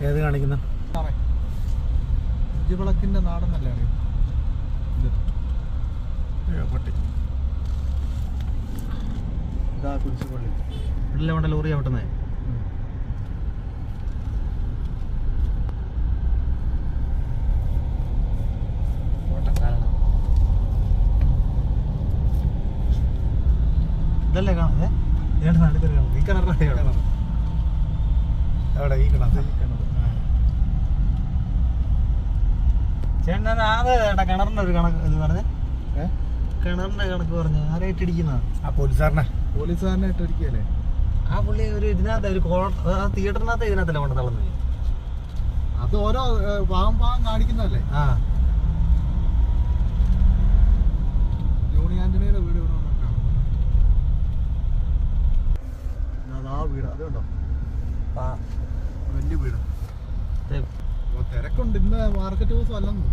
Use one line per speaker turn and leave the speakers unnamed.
ഏത് കാണിക്കുന്ന
വിളക്കിന്റെ നാടെന്നല്ലേ അറിയാം. ഇതാ കുരിശുപള്ളി.
ഇവിടെ വേണ്ട ലോറി ആവട്ടെ. ഇതല്ലേ കാണാതെ ഈ കിണറിന്റെ
എവിടെ ഈ കിണർ?
ചേട്ടൻ ആകെ ചേട്ടാ കിണറിന്റെ ഒരു കണക്ക് ഇത് പറഞ്ഞേ. കിണറിന്റെ കണക്ക് പറഞ്ഞു ആരായിട്ട് ഇടിക്കുന്ന
ആ പോലീസുകാരനെ ഇട്ടിരിക്കല്ലേ.
ആ പുള്ളി ഒരു ഇതിനകത്ത് ഒരു തിയേറ്ററിനകത്ത് ഇതിനകത്തല്ലേ കൊണ്ട് തള്ളുന്നത്.
അത് ഓരോ പാവം കാണിക്കുന്നതല്ലേ.
ആ
ജോണി ആന്റണിയുടെ വീട് ഇവിടെ ആ വീട് അതുണ്ടോ വലിയ വീട്. തിരക്കുണ്ട് ഇന്ന് മാർക്കറ്റ് ദിവസം അല്ലെന്ന്.